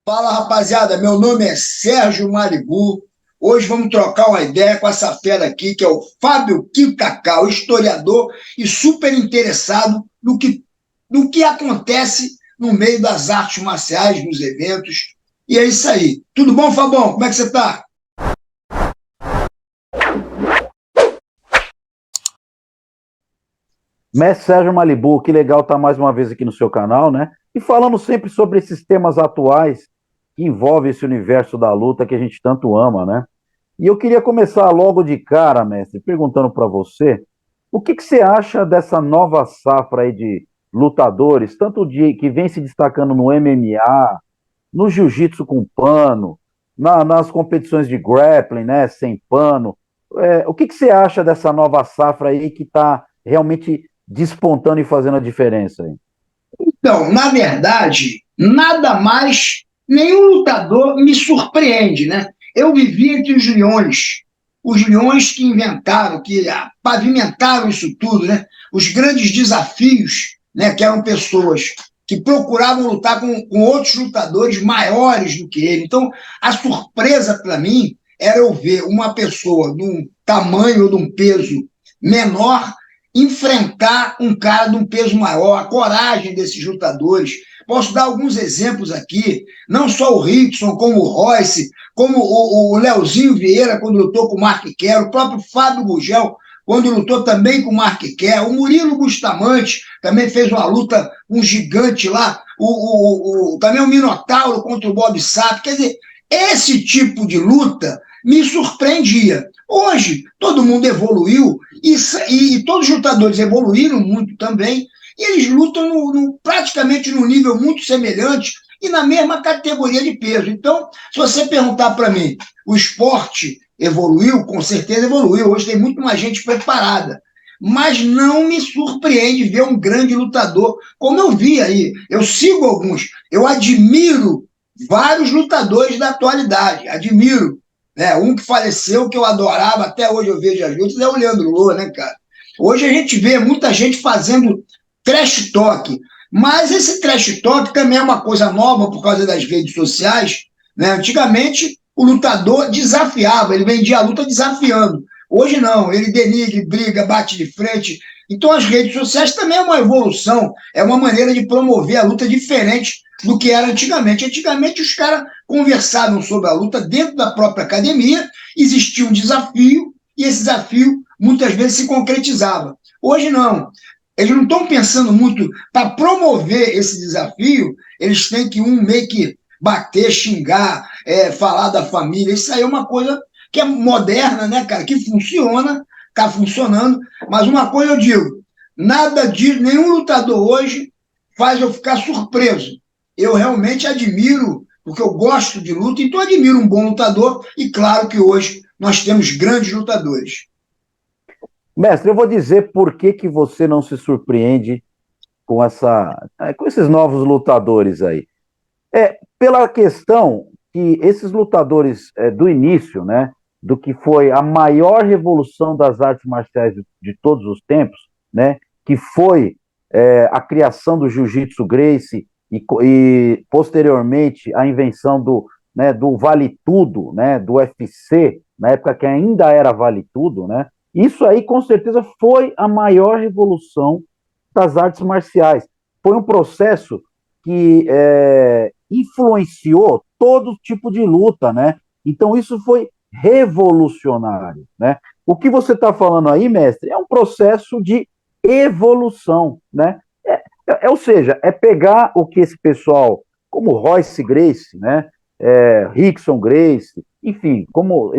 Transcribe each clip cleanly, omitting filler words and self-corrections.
Fala, rapaziada, meu nome é Sérgio Maribu. Hoje vamos trocar uma ideia com essa fera aqui, que é o Fábio Kikacau, historiador e super interessado no que acontece no meio das artes marciais, nos eventos. E é isso aí. Tudo bom, Fabão? Como é que você está? Mestre Sérgio Malibu, que legal estar mais uma vez aqui no seu canal, né? E falando sempre sobre esses temas atuais que envolvem esse universo da luta que a gente tanto ama, né? E eu queria começar logo de cara, mestre, perguntando para você, o que você acha dessa nova safra aí de lutadores, tanto de que vem se destacando no MMA, no jiu-jitsu com pano, nas competições de grappling, né, sem pano. O que você acha dessa nova safra aí que está realmente despontando e fazendo a diferença aí? Então, na verdade, nada mais, nenhum lutador me surpreende, né? Eu vivi entre os leões que inventaram, que pavimentaram isso tudo, né? Os grandes desafios, né? Que eram pessoas que procuravam lutar com outros lutadores maiores do que ele. Então, a surpresa para mim era eu ver uma pessoa de um tamanho ou de um peso menor enfrentar um cara de um peso maior, a coragem desses lutadores. Posso dar alguns exemplos aqui, não só o Rickson, como o Royce, como o Leozinho Vieira, quando lutou com o Mark Kerr, o próprio Fábio Gugel, quando lutou também com o Mark Kerr, o Murilo Bustamante também fez uma luta, um gigante lá, também o Minotauro contra o Bob Sapp. Quer dizer, esse tipo de luta me surpreendia. Hoje, todo mundo evoluiu e todos os lutadores evoluíram muito também, e eles lutam praticamente num nível muito semelhante e na mesma categoria de peso. Então, se você perguntar para mim, o esporte evoluiu? Com certeza evoluiu. Hoje tem muito mais gente preparada. Mas não me surpreende ver um grande lutador, como eu vi aí. Eu sigo alguns, eu admiro vários lutadores da atualidade, admiro. Um que faleceu, que eu adorava, até hoje eu vejo as lutas, é o Leandro Lô, né, cara? Hoje a gente vê muita gente fazendo trash talk, mas esse trash talk também é uma coisa nova por causa das redes sociais, né? Antigamente, o lutador desafiava, ele vendia a luta desafiando. Hoje não, ele denigre, briga, bate de frente. Então as redes sociais também é uma evolução, é uma maneira de promover a luta diferente do que era antigamente. Antigamente os caras conversavam sobre a luta dentro da própria academia, existia um desafio, e esse desafio muitas vezes se concretizava. Hoje não. Eles não estão pensando muito para promover esse desafio, eles têm que meio que bater, xingar, falar da família. Isso aí é uma coisa que é moderna, né, cara? Que funciona, está funcionando. Mas uma coisa eu digo: nada disso, nenhum lutador hoje faz eu ficar surpreso. Eu realmente admiro, porque eu gosto de luta, então admiro um bom lutador, e claro que hoje nós temos grandes lutadores. Mestre, eu vou dizer por que que você não se surpreende com esses novos lutadores aí. Pela questão que esses lutadores do início, né, do que foi a maior revolução das artes marciais de todos os tempos, né, que foi a criação do Jiu-Jitsu Gracie e posteriormente a invenção do Vale Tudo, né, do UFC, na época que ainda era Vale Tudo, né, isso aí com certeza foi a maior revolução das artes marciais. Foi um processo que influenciou todo tipo de luta, né? Então isso foi revolucionário, né? O que você está falando aí, mestre, é um processo de evolução, né? Ou seja, é pegar o que esse pessoal, como Royce Gracie, né? Rickson Gracie, enfim, como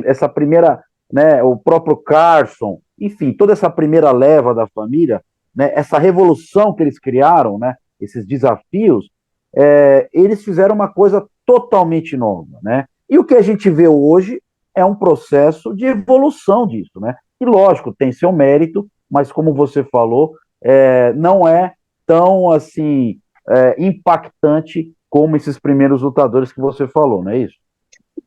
essa primeira, né? O próprio Carson, enfim, toda essa primeira leva da família, né? Essa revolução que eles criaram, né? Esses desafios, eles fizeram uma coisa totalmente nova, né? E o que a gente vê hoje é um processo de evolução disso, né? E lógico, tem seu mérito, mas como você falou, não é tão assim impactante como esses primeiros lutadores que você falou, não é isso?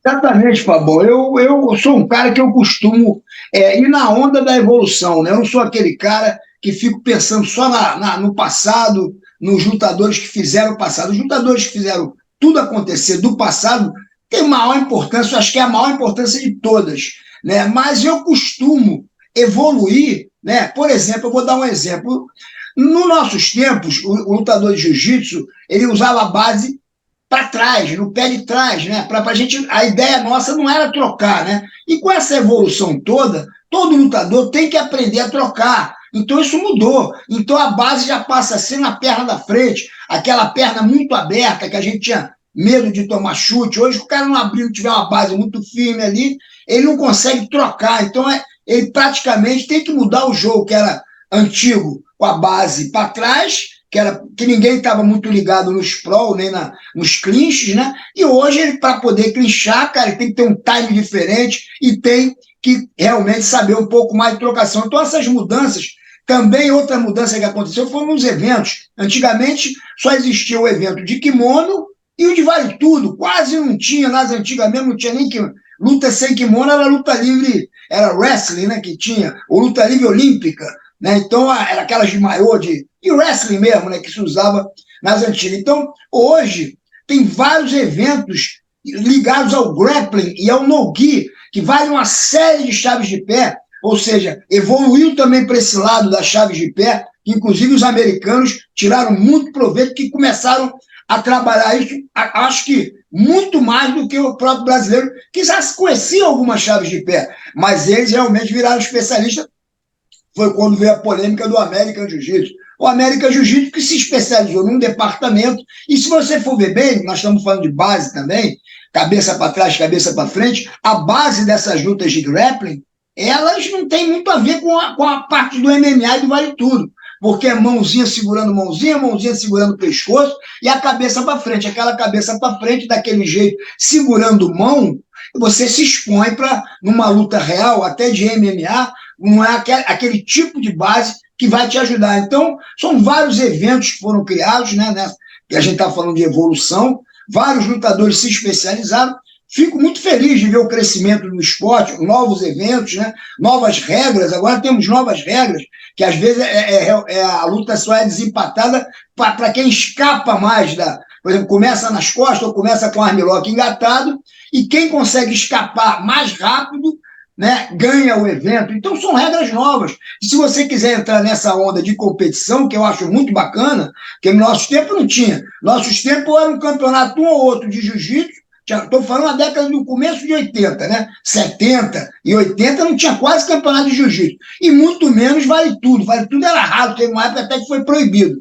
Exatamente, Fabão. Eu sou um cara que eu costumo ir na onda da evolução, né? Eu não sou aquele cara que fico pensando só no passado, nos lutadores que fizeram o passado. Os lutadores que fizeram tudo acontecer do passado tem maior importância, eu acho que é a maior importância de todas, né? Mas eu costumo evoluir, né? Por exemplo, eu vou dar um exemplo. Nos nossos tempos, o lutador de jiu-jitsu, ele usava a base para trás, no pé de trás, né? A gente, a ideia nossa não era trocar, né? E com essa evolução toda, todo lutador tem que aprender a trocar. Então isso mudou. Então a base já passa a ser na perna da frente, aquela perna muito aberta que a gente tinha medo de tomar chute. Hoje o cara não abriu, tiver uma base muito firme ali, ele não consegue trocar. Então ele praticamente tem que mudar o jogo que era antigo, com a base para trás, que ninguém estava muito ligado no sprawl, nem nos clinches, né? E hoje, para poder clinchar, cara, ele tem que ter um time diferente e tem que realmente saber um pouco mais de trocação. Então, essas mudanças, também outra mudança que aconteceu foi nos eventos. Antigamente, só existia o evento de kimono e o de vale tudo. Quase não tinha, nas antigas mesmo, não tinha nem que luta sem kimono, era luta livre, era wrestling, né, que tinha, ou luta livre olímpica, né? Então, era aquelas de maiô, e wrestling mesmo, né, que se usava nas antigas. Então, hoje, tem vários eventos ligados ao grappling e ao no-gi, que valem uma série de chaves de pé, ou seja, evoluiu também para esse lado das chaves de pé, que inclusive os americanos tiraram muito proveito, que começaram a trabalhar isso, acho que muito mais do que o próprio brasileiro, que já conhecia algumas chaves de pé, mas eles realmente viraram especialistas. Foi quando veio a polêmica do American Jiu-Jitsu. O American Jiu-Jitsu que se especializou num departamento, e se você for ver bem, nós estamos falando de base também, cabeça para trás, cabeça para frente, a base dessas lutas de grappling, elas não têm muito a ver com a parte do MMA e do Vale Tudo, porque é mãozinha segurando mãozinha, mãozinha segurando o pescoço e a cabeça para frente. Aquela cabeça para frente, daquele jeito, segurando mão, você se expõe para, numa luta real, até de MMA, não é aquele tipo de base que vai te ajudar. Então, são vários eventos que foram criados, né, que a gente está falando de evolução, vários lutadores se especializaram. Fico muito feliz de ver o crescimento do esporte, novos eventos, né, novas regras. Agora temos novas regras, que às vezes a luta só é desempatada para quem escapa mais por exemplo, começa nas costas ou começa com o armlock engatado, e quem consegue escapar mais rápido, né, ganha o evento. Então são regras novas. E se você quiser entrar nessa onda de competição, que eu acho muito bacana, porque no nosso tempo não tinha. Nossos tempos era um campeonato um ou outro de jiu-jitsu. Estou falando na década do começo de 80, né? 70 e 80 não tinha quase campeonato de jiu-jitsu. E muito menos vale tudo. Vale tudo era raro, teve uma época até que foi proibido.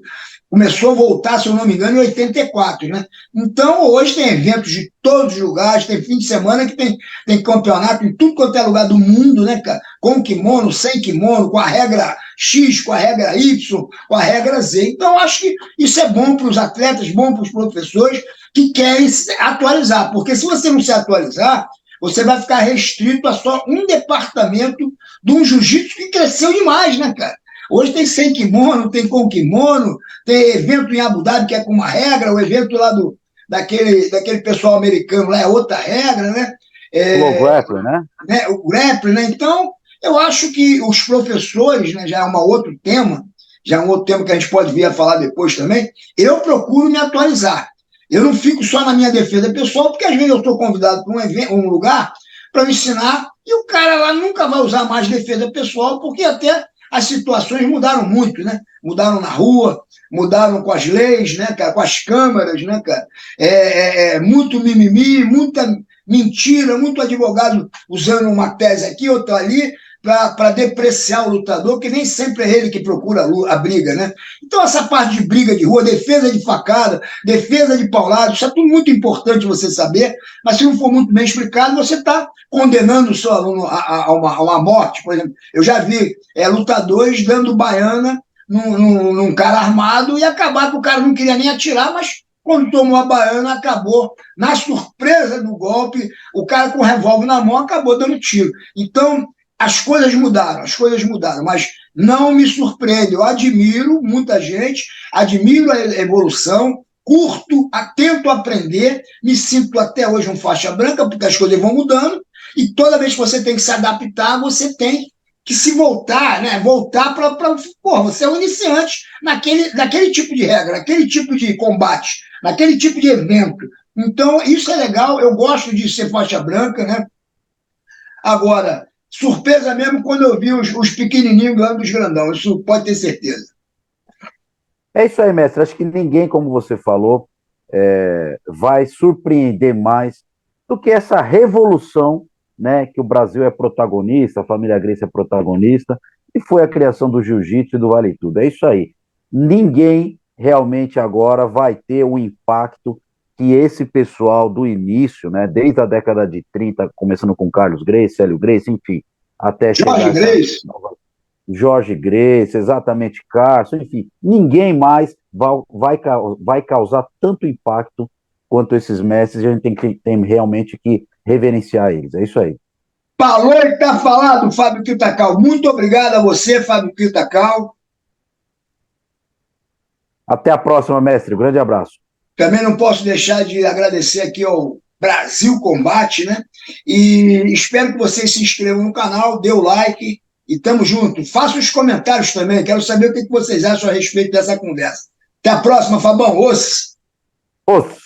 Começou a voltar, se eu não me engano, em 84, né? Então, hoje tem eventos de todos os lugares, tem fim de semana que tem campeonato em tudo quanto é lugar do mundo, né, cara? Com kimono, sem kimono, com a regra X, com a regra Y, com a regra Z. Então, acho que isso é bom para os atletas, bom para os professores que querem se atualizar, porque se você não se atualizar, você vai ficar restrito a só um departamento de um jiu-jitsu que cresceu demais, né, cara? Hoje tem sem kimono, tem com kimono, tem evento em Abu Dhabi que é com uma regra, o evento lá daquele pessoal americano lá é outra regra, né? O grappling, né? O grappling, né? Então, eu acho que os professores, né, já é um outro tema que a gente pode vir a falar depois também, eu procuro me atualizar. Eu não fico só na minha defesa pessoal, porque às vezes eu estou convidado para um lugar para me ensinar, e o cara lá nunca vai usar mais defesa pessoal, porque até as situações mudaram muito, né? Mudaram na rua, mudaram com as leis, né, cara? Com as câmeras, né, cara? Muito mimimi, muita mentira, muito advogado usando uma tese aqui, outra ali, para depreciar o lutador, que nem sempre é ele que procura a briga, né? Então, essa parte de briga de rua, defesa de facada, defesa de paulada, isso é tudo muito importante você saber, mas se não for muito bem explicado, você está condenando o seu aluno a uma morte, por exemplo. Eu já vi lutadores dando baiana num cara armado e acabar que o cara não queria nem atirar, mas quando tomou a baiana, acabou, na surpresa do golpe, o cara com o revólver na mão acabou dando tiro. Então, as coisas mudaram, mas não me surpreende. Eu admiro muita gente, admiro a evolução, curto, tento aprender, me sinto até hoje um faixa branca, porque as coisas vão mudando, e toda vez que você tem que se adaptar, você tem que se voltar, né? Voltar para. Você é um iniciante naquele tipo de regra, naquele tipo de combate, naquele tipo de evento. Então, isso é legal, eu gosto de ser faixa branca, né? Agora, surpresa mesmo quando eu vi os pequenininhos ganhando dos grandão, isso pode ter certeza. É isso aí, mestre. Acho que ninguém, como você falou, vai surpreender mais do que essa revolução, né, que o Brasil é protagonista, a família Gracie é protagonista, e foi a criação do jiu-jitsu e do Vale Tudo. É isso aí. Ninguém realmente agora vai ter o impacto que esse pessoal do início, né, desde a década de 30, começando com Carlos Gracie, Célio Gracie, enfim, até Jorge chegar essa Grace, Jorge Gracie, exatamente Carson, enfim, ninguém mais vai causar tanto impacto quanto esses mestres, e a gente tem realmente que reverenciar eles. É isso aí. falou e está falado, Fábio Quintacal. Muito obrigado a você, Fábio Quintacal. Até a próxima, mestre. Um grande abraço. Também não posso deixar de agradecer aqui ao Brasil Combate, né? E espero que vocês se inscrevam no canal, dê o like e tamo junto. Faça os comentários também, quero saber o que vocês acham a respeito dessa conversa. Até a próxima, Fabão. Os. Os.